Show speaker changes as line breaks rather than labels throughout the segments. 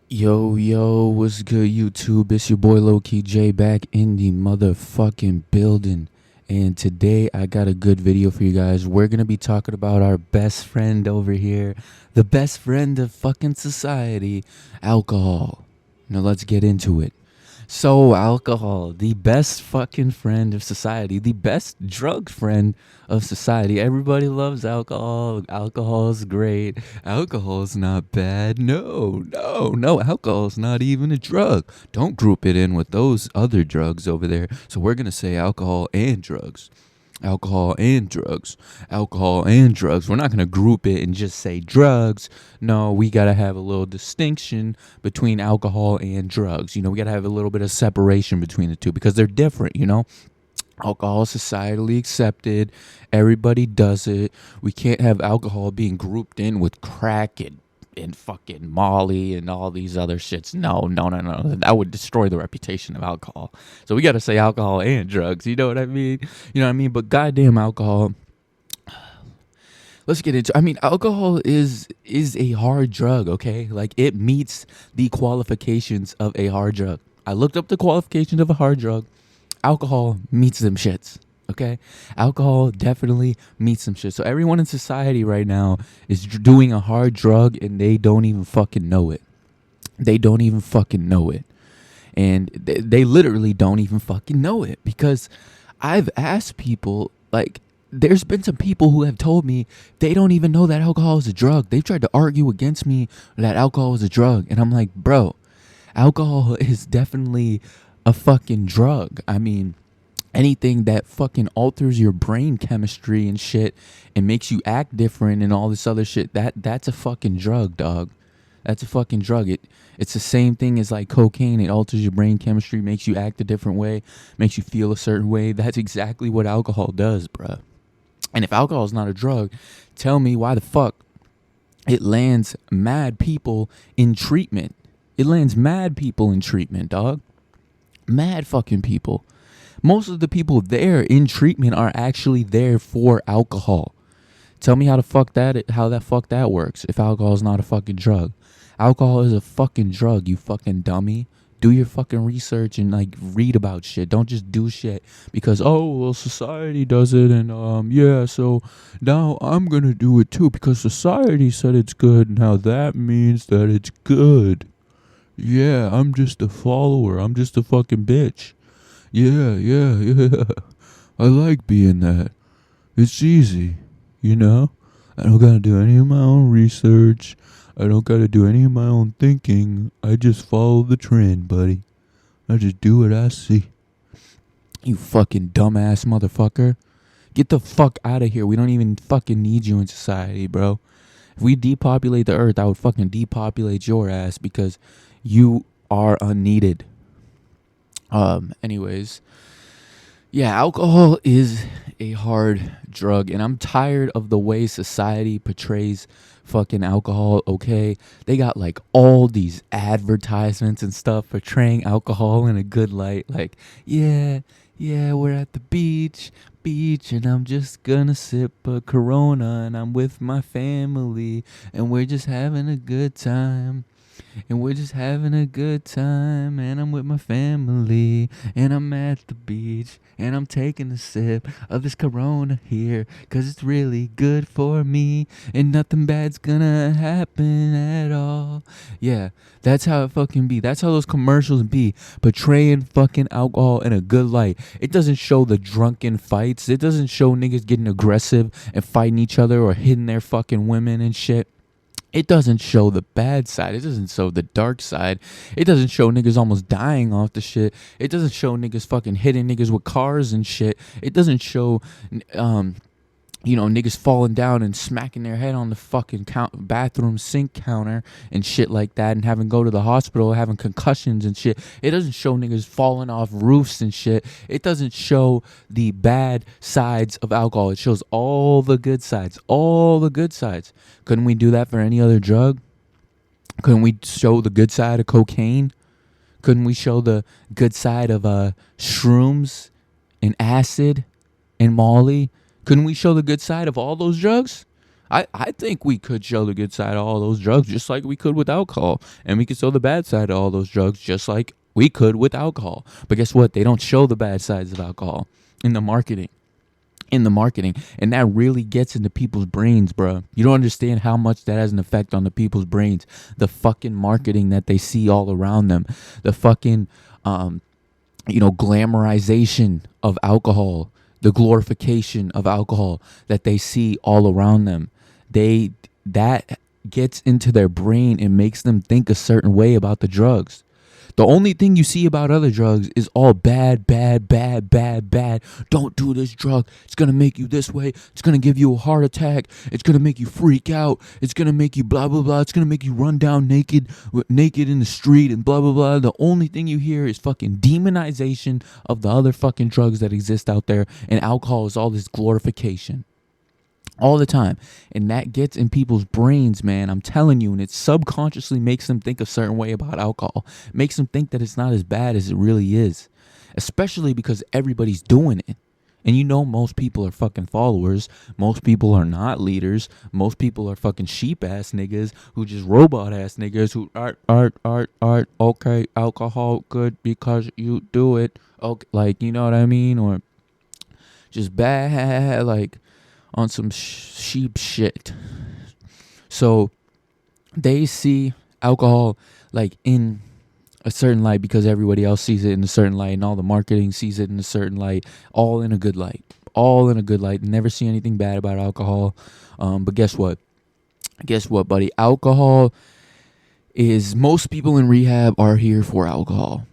Yo, what's good, YouTube? It's your boy Low Key J back in the motherfucking building. And today I got a good video for you guys. We're gonna be talking about our best friend over here, the best friend of fucking society, alcohol. Now let's get into it. So, alcohol, the best fucking friend of society, the best drug friend of society. Everybody loves alcohol. Alcohol's great. Alcohol's not bad. No. Alcohol's not even a drug. Don't group it in with those other drugs over there. So, we're going to say alcohol and drugs. Alcohol and drugs. Alcohol and drugs. We're not going to group it and just say drugs. No, we got to have a little distinction between alcohol and drugs. We got to have a little bit of separation between the two because they're different. Alcohol is societally accepted. Everybody does it. We can't have alcohol being grouped in with crack and fucking Molly and all these other shits. No. That would destroy the reputation of alcohol. So we got to say alcohol and drugs. You know what I mean? But goddamn alcohol. Let's get into. Alcohol is a hard drug. Okay, like it meets the qualifications of a hard drug. I looked up the qualifications of a hard drug. Alcohol meets them shits. Okay, alcohol definitely meets some shit. So everyone in society right now is doing a hard drug and they don't even fucking know it. They don't even fucking know it. And they literally don't even fucking know it because I've asked people, like, there's been some people who have told me they don't even know that alcohol is a drug. They've tried to argue against me that alcohol is a drug. And I'm like, bro, alcohol is definitely a fucking drug. Anything that fucking alters your brain chemistry and shit and makes you act different and all this other shit, that's a fucking drug, dog. That's a fucking drug. It's the same thing as like cocaine. It alters your brain chemistry, makes you act a different way, makes you feel a certain way. That's exactly what alcohol does, bruh. And if alcohol is not a drug, tell me why the fuck it lands mad people in treatment. It lands mad people in treatment, dog. Mad fucking people. Most of the people there in treatment are actually there for alcohol. Tell me how the fuck that works if alcohol is not a fucking drug. Alcohol is a fucking drug, you fucking dummy. Do your fucking research and like read about shit. Don't just do shit because society does it and so now I'm gonna do it too because society said it's good. Now that means that it's good. Yeah, I'm just a follower. I'm just a fucking bitch. Yeah. I like being that. It's easy, you know? I don't gotta do any of my own research. I don't gotta do any of my own thinking. I just follow the trend, buddy. I just do what I see. You fucking dumbass motherfucker. Get the fuck out of here. We don't even fucking need you in society, bro. If we depopulate the earth, I would fucking depopulate your ass because you are unneeded. Anyways, yeah, alcohol is a hard drug, and I'm tired of the way society portrays fucking alcohol. Okay, they got like all these advertisements and stuff portraying alcohol in a good light. Like, yeah, we're at the beach, and I'm just gonna sip a Corona, and I'm with my family, and we're just having a good time. And we're just having a good time, and I'm with my family, and I'm at the beach, and I'm taking a sip of this Corona here, 'cause it's really good for me, and nothing bad's gonna happen at all. Yeah, that's how it fucking be. That's how those commercials be, portraying fucking alcohol in a good light. It doesn't show the drunken fights. It doesn't show niggas getting aggressive and fighting each other or hitting their fucking women and shit. It doesn't show the bad side. It doesn't show the dark side. It doesn't show niggas almost dying off the shit. It doesn't show niggas fucking hitting niggas with cars and shit. It doesn't show, niggas falling down and smacking their head on the fucking bathroom sink counter and shit like that and having to go to the hospital, having concussions and shit. It doesn't show niggas falling off roofs and shit. It doesn't show the bad sides of alcohol. It shows all the good sides. All the good sides. Couldn't we do that for any other drug? Couldn't we show the good side of cocaine? Couldn't we show the good side of shrooms and acid and Molly? Couldn't we show the good side of all those drugs? I think we could show the good side of all those drugs just like we could with alcohol. And we could show the bad side of all those drugs just like we could with alcohol. But guess what? They don't show the bad sides of alcohol in the marketing. In the marketing. And that really gets into people's brains, bro. You don't understand how much that has an effect on the people's brains. The fucking marketing that they see all around them. The fucking glamorization of alcohol, the glorification of alcohol that they see all around them. That gets into their brain and makes them think a certain way about the drugs. The only thing you see about other drugs is all bad, bad, bad, bad, bad. Don't do this drug. It's going to make you this way. It's going to give you a heart attack. It's going to make you freak out. It's going to make you blah, blah, blah. It's going to make you run down naked in the street and blah, blah, blah. The only thing you hear is fucking demonization of the other fucking drugs that exist out there. And alcohol is all this glorification. All the time. And that gets in people's brains, man. I'm telling you. And it subconsciously makes them think a certain way about alcohol. It makes them think that it's not as bad as it really is. Especially because everybody's doing it. And you know most people are fucking followers. Most people are not leaders. Most people are fucking sheep ass niggas who just robot ass niggas who art, okay, alcohol good because you do it. Okay, like, you know what I mean? Or just bad, like, on some sheep shit. So they see alcohol like in a certain light because everybody else sees it in a certain light, and all the marketing sees it in a certain light, all in a good light. All in a good light. Never see anything bad about alcohol. But guess what? Guess what, buddy? Alcohol is, most people in rehab are here for alcohol.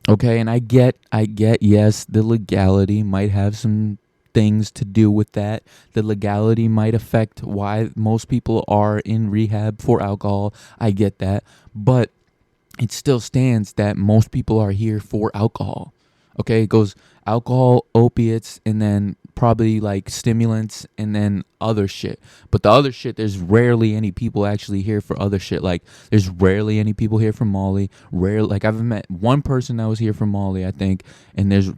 Okay, and I get, yes, the legality might have some things to do with that. The legality might affect why most people are in rehab for alcohol. I get that. But it still stands that most people are here for alcohol. Okay, it goes alcohol, opiates, and then probably like stimulants, and then other shit. But the other shit, there's rarely any people actually here for other shit. Like, there's rarely any people here for Molly. Like, I've met one person that was here for Molly, I think, and there's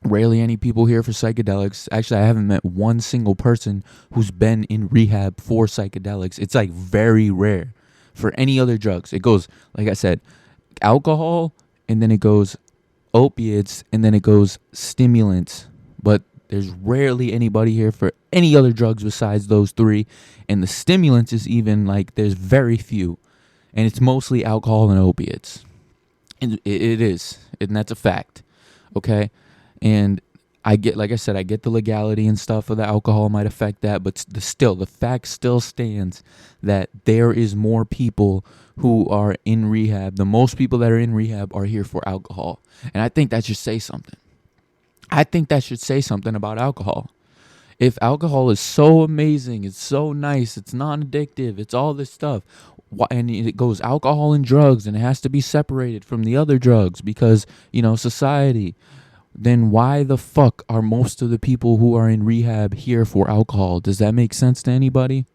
rarely any people here for psychedelics. Actually, I haven't met one single person who's been in rehab for psychedelics. It's like very rare. For any other drugs, it goes, like I said, alcohol, and then it goes opiates, and then it goes stimulants. But there's rarely anybody here for any other drugs besides those three. And the stimulants is even like, there's very few. And it's mostly alcohol and opiates. And it is. And that's a fact. Okay? And I get, like I said, I get the legality and stuff of the alcohol might affect that, but the fact still stands that there is more people who are in rehab. The most people that are in rehab are here for alcohol. And I think that should say something. I think that should say something about alcohol. If alcohol is so amazing, it's so nice, it's non-addictive, it's all this stuff, and it goes alcohol and drugs, and it has to be separated from the other drugs because, society, then why the fuck are most of the people who are in rehab here for alcohol? Does that make sense to anybody?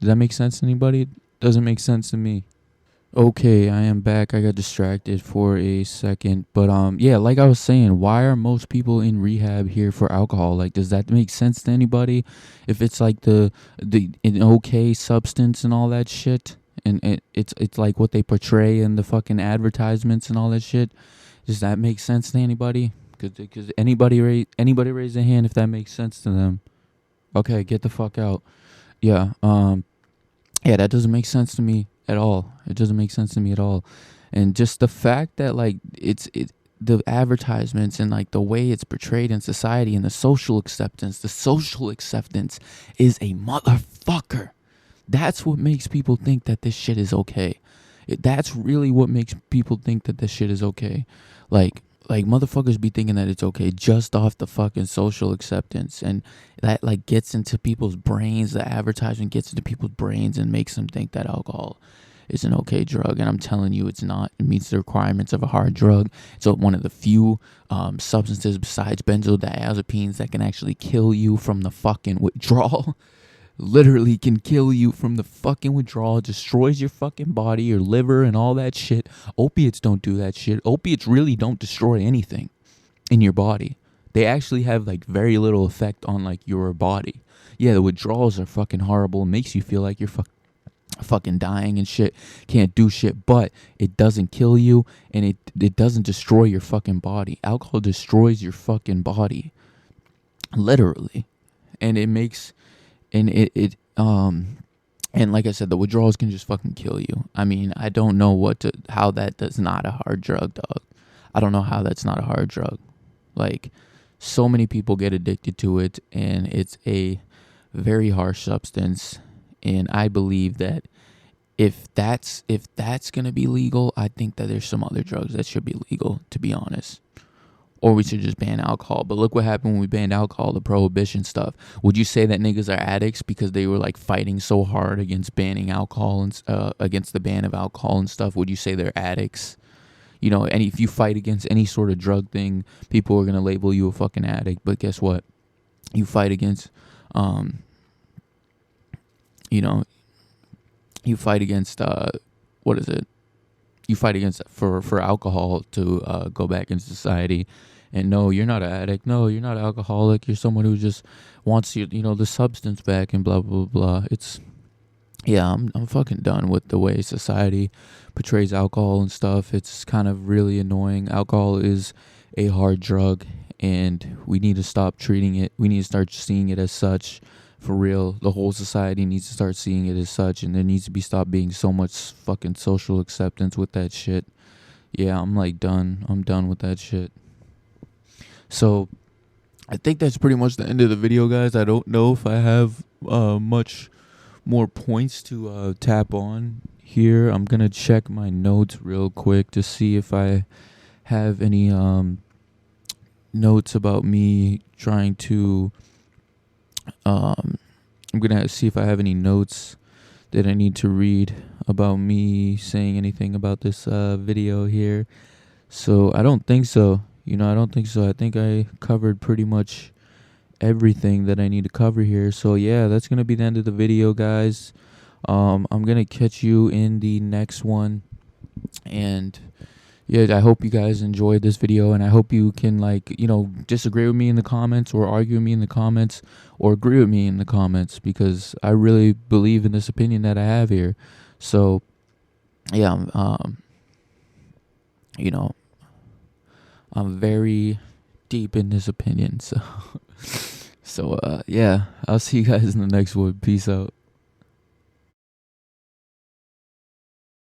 Doesn't make sense to me. Okay, I am back. I got distracted for a second. But yeah, like I was saying, why are most people in rehab here for alcohol? Like, does that make sense to anybody? If it's like the an okay substance and all that shit, and it's like what they portray in the fucking advertisements and all that shit, does that make sense to anybody? Because anybody raise a hand if that makes sense to them. Okay, get the fuck out. Yeah, yeah, that doesn't make sense to me at all. It doesn't make sense to me at all. And just the fact that like the advertisements and like the way it's portrayed in society and the social acceptance is a motherfucker. That's what makes people think that this shit is okay. That's really what makes people think that this shit is okay. Like motherfuckers be thinking that it's okay just off the fucking social acceptance, and that like gets into people's brains. The advertisement gets into people's brains and makes them think that alcohol is an okay drug, and I'm telling you it's not. It meets the requirements of a hard drug. It's one of the few substances besides benzodiazepines that can actually kill you from the fucking withdrawal. Literally can kill you from the fucking withdrawal, destroys your fucking body, your liver, and all that shit. Opiates don't do that shit. Opiates really don't destroy anything in your body. they actually have like very little effect on like your body. Yeah, the withdrawals are fucking horrible. It makes you feel like you're fucking dying and shit, can't do shit, but it doesn't kill you, and it doesn't destroy your fucking body. Alcohol destroys your fucking body, literally. And it makes, and and like I said, the withdrawals can just fucking kill you. I mean, I don't know how that's not a hard drug, dog. I don't know how that's not a hard drug. Like, so many people get addicted to it, and it's a very harsh substance. And I believe that if that's gonna be legal, I think that there's some other drugs that should be legal, to be honest. Or we should just ban alcohol. But look what happened when we banned alcohol, the prohibition stuff. Would you say that niggas are addicts because they were like fighting so hard against banning alcohol and against the ban of alcohol and stuff? Would you say they're addicts? You know, and if you fight against any sort of drug thing, people are gonna label you a fucking addict. But guess what? You fight against, you know, you fight against what is it? You fight against for alcohol to go back into society. And no, you're not an addict. No, you're not an alcoholic. You're someone who just wants the substance back and blah blah blah. It's I'm fucking done with the way society portrays alcohol and stuff. It's kind of really annoying. Alcohol is a hard drug, and we need to stop treating it. We need to start seeing it as such. For real, the whole society needs to start seeing it as such, and there needs to be stop being so much fucking social acceptance with that shit. Yeah, I'm like done. I'm done with that shit. So, I think that's pretty much the end of the video, guys. I don't know if I have much more points to tap on here. I'm gonna check my notes real quick to see if I have any notes about me trying to I'm gonna see if I have any notes that I need to read about me saying anything about this video here. So I don't think so. I don't think so. I think I covered pretty much everything that I need to cover here. So yeah, that's gonna be the end of the video, guys. I'm gonna catch you in the next one, and yeah, I hope you guys enjoyed this video, and I hope you can disagree with me in the comments, or argue with me in the comments, or agree with me in the comments, because I really believe in this opinion that I have here. So yeah, I'm very deep in this opinion. So yeah, I'll see you guys in the next one. Peace out.